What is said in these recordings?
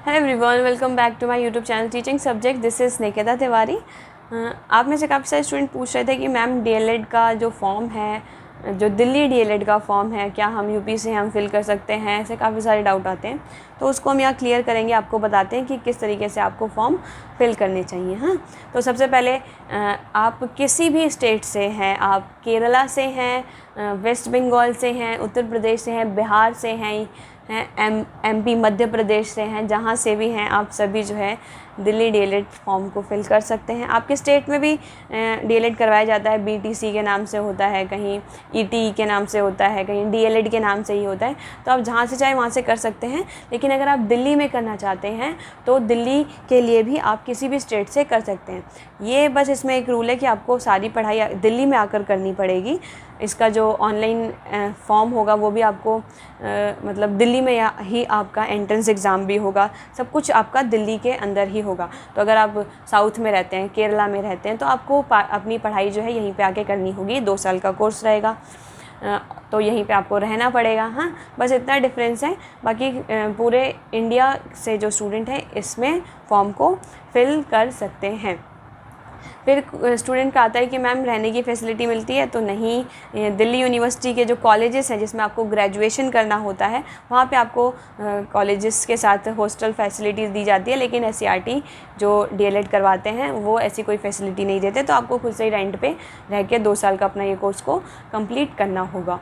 Hello everyone, welcome back to my YouTube channel teaching subject. This is Nikita Tiwari. आप में से काफ़ी सारे स्टूडेंट पूछ रहे थे कि मैम डीएलएड का जो फॉर्म है, जो दिल्ली डीएलएड का फॉर्म है, क्या हम यूपी से हम फिल कर सकते हैं? ऐसे काफ़ी सारे डाउट आते हैं, तो उसको हम यहाँ क्लियर करेंगे। आपको बताते हैं कि किस तरीके से आपको फॉर्म फिल करने चाहिए। हाँ, तो सबसे पहले आप किसी भी स्टेट से हैं, आप केरला से हैं, वेस्ट बंगाल से हैं, उत्तर प्रदेश से हैं, बिहार से हैं, एमपी मध्य प्रदेश से हैं, जहाँ से भी हैं आप सभी जो है दिल्ली डीएलएड फॉर्म को फिल कर सकते हैं। आपके स्टेट में भी डीएलएड करवाया जाता है, बीटीसी के नाम से होता है, कहीं ईटी के नाम से होता है, कहीं डीएलएड के नाम से ही होता है। तो आप जहाँ से चाहे वहाँ से कर सकते हैं। लेकिन अगर आप दिल्ली में करना चाहते हैं तो दिल्ली के लिए भी आप किसी भी स्टेट से कर सकते हैं। ये बस इसमें एक रूल है कि आपको सारी पढ़ाई दिल्ली में आकर करनी पड़ेगी। इसका जो ऑनलाइन फॉर्म होगा वो भी आपको मतलब दिल्ली में ही आपका एंट्रेंस एग्ज़ाम भी होगा, सब कुछ आपका दिल्ली के अंदर ही होगा। तो अगर आप साउथ में रहते हैं, केरला में रहते हैं, तो आपको अपनी पढ़ाई जो है यहीं पे आके करनी होगी। 2 साल का कोर्स रहेगा, तो यहीं पे आपको रहना पड़ेगा। हाँ, बस इतना डिफरेंस है। बाकी पूरे इंडिया से जो स्टूडेंट हैं इसमें फॉर्म को फिल कर सकते हैं। फिर स्टूडेंट का आता है कि मैम रहने की फ़ैसिलिटी मिलती है? तो नहीं, दिल्ली यूनिवर्सिटी के जो कॉलेजेस हैं जिसमें आपको ग्रेजुएशन करना होता है, वहाँ पे आपको कॉलेजेस के साथ हॉस्टल फैसिलिटीज़ दी जाती है। लेकिन एससीईआरटी जो डीएलएड करवाते हैं वो ऐसी कोई फैसिलिटी नहीं देते, तो आपको खुद से ही रेंट पे रह के 2 साल का अपना ये कोर्स को कंप्लीट करना होगा।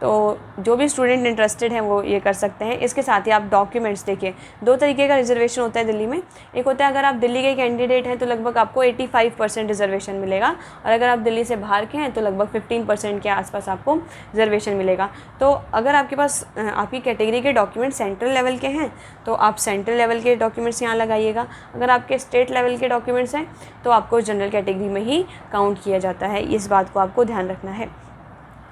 तो जो भी स्टूडेंट इंटरेस्टेड हैं वो ये कर सकते हैं। इसके साथ ही आप डॉक्यूमेंट्स देखिए, 2 तरीके का रिजर्वेशन होता है दिल्ली में। एक होता है अगर आप दिल्ली के कैंडिडेट हैं तो लगभग आपको 85% रिजर्वेशन मिलेगा, और अगर आप दिल्ली से बाहर के हैं तो लगभग 15% के आसपास आपको रिजर्वेशन मिलेगा। तो अगर आपके पास आपकी कैटेगरी के डॉक्यूमेंट सेंट्रल लेवल के हैं तो आप सेंट्रल लेवल के डॉक्यूमेंट्स यहाँ लगाइएगा। अगर आपके स्टेट लेवल के डॉक्यूमेंट्स हैं तो आपको जनरल कैटेगरी में ही काउंट किया जाता है। इस बात को आपको ध्यान रखना है।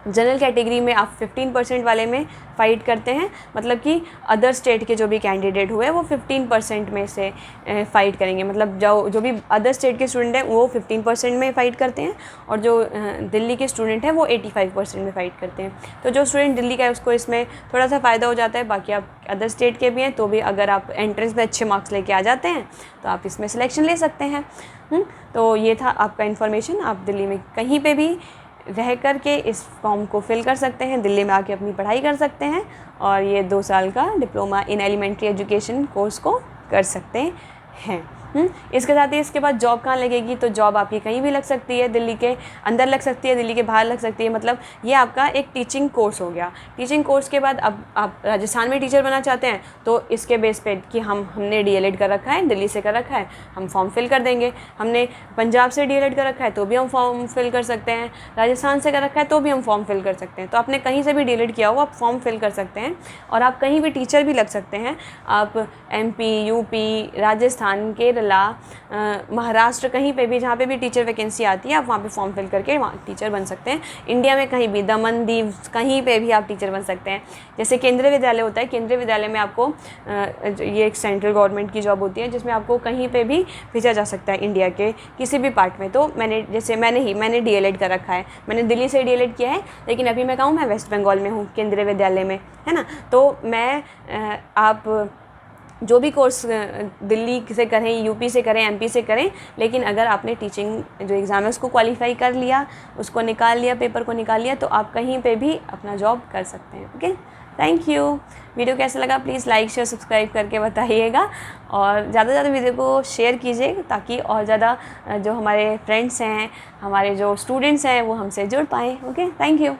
जनरल कैटेगरी में आप 15% वाले में फ़ाइट करते हैं, मतलब कि अदर स्टेट के जो भी कैंडिडेट हुए वो 15% में से फ़ाइट करेंगे। मतलब जो भी अदर स्टेट के स्टूडेंट हैं वो 15% में फ़ाइट करते हैं, और जो दिल्ली के स्टूडेंट हैं वो 85% में फ़ाइट करते हैं। तो जो स्टूडेंट दिल्ली का है उसको इसमें थोड़ा सा फ़ायदा हो जाता है। बाकी आप अदर स्टेट के भी हैं तो भी अगर आप एंट्रेंस में अच्छे मार्क्स लेके आ जाते हैं तो आप इसमें सिलेक्शन ले सकते हैं। तो ये था आपका इन्फॉर्मेशन। आप दिल्ली में कहीं पर भी रह कर के इस फॉर्म को फिल कर सकते हैं, दिल्ली में आके अपनी पढ़ाई कर सकते हैं, और ये 2 साल का diploma in elementary education course को कर सकते हैं। इसके साथ ही इसके बाद जॉब कहाँ लगेगी? तो जॉब आपकी कहीं भी लग सकती है, दिल्ली के अंदर लग सकती है, दिल्ली के बाहर लग सकती है। मतलब ये आपका एक टीचिंग कोर्स हो गया। टीचिंग कोर्स के बाद अब आप राजस्थान में टीचर बनना चाहते हैं तो इसके बेस पे कि हमने डीएलएड कर रखा है, दिल्ली से कर रखा है, हम फॉर्म फिल कर देंगे। हमने पंजाब से डीएलएड कर रखा है तो भी हम फॉर्म फिल कर सकते हैं, राजस्थान से कर रखा है तो भी हम फॉर्म फिल कर सकते हैं। तो आपने कहीं से भी डीएलएड किया हो आप फॉर्म फिल कर सकते हैं, और आप कहीं भी टीचर भी लग सकते हैं। आप एमपी, यूपी, राजस्थान, केरला, महाराष्ट्र, कहीं पे भी जहाँ पे भी टीचर वैकेंसी आती है आप वहाँ पे फॉर्म फिल करके वहाँ टीचर बन सकते हैं। इंडिया में कहीं भी, दमन दीव, कहीं पे भी आप टीचर बन सकते हैं। जैसे केंद्रीय विद्यालय होता है, केंद्रीय विद्यालय में आपको ये एक सेंट्रल गवर्नमेंट की जॉब होती है जिसमें आपको कहीं पे भी भेजा जा सकता है इंडिया के किसी भी पार्ट में। तो मैंने डीएलएड कर रखा है, मैंने दिल्ली से डीएलएड किया है, लेकिन अभी मैं कहूँ मैं वेस्ट बंगाल में हूँ, केंद्रीय विद्यालय में, है ना। तो मैं आप जो भी कोर्स दिल्ली से करें, यूपी से करें, एमपी से करें, लेकिन अगर आपने टीचिंग जो एग्ज़ाम है उसको क्वालिफाई कर लिया, उसको निकाल लिया, पेपर को निकाल लिया, तो आप कहीं पे भी अपना जॉब कर सकते हैं। Okay, thank you. वीडियो कैसा लगा प्लीज़ लाइक शेयर सब्सक्राइब करके बताइएगा, और ज़्यादा से ज़्यादा वीडियो को शेयर कीजिए ताकि और ज़्यादा जो हमारे फ्रेंड्स हैं, हमारे जो स्टूडेंट्स हैं वो हमसे जुड़ पाएँ। Okay, thank you.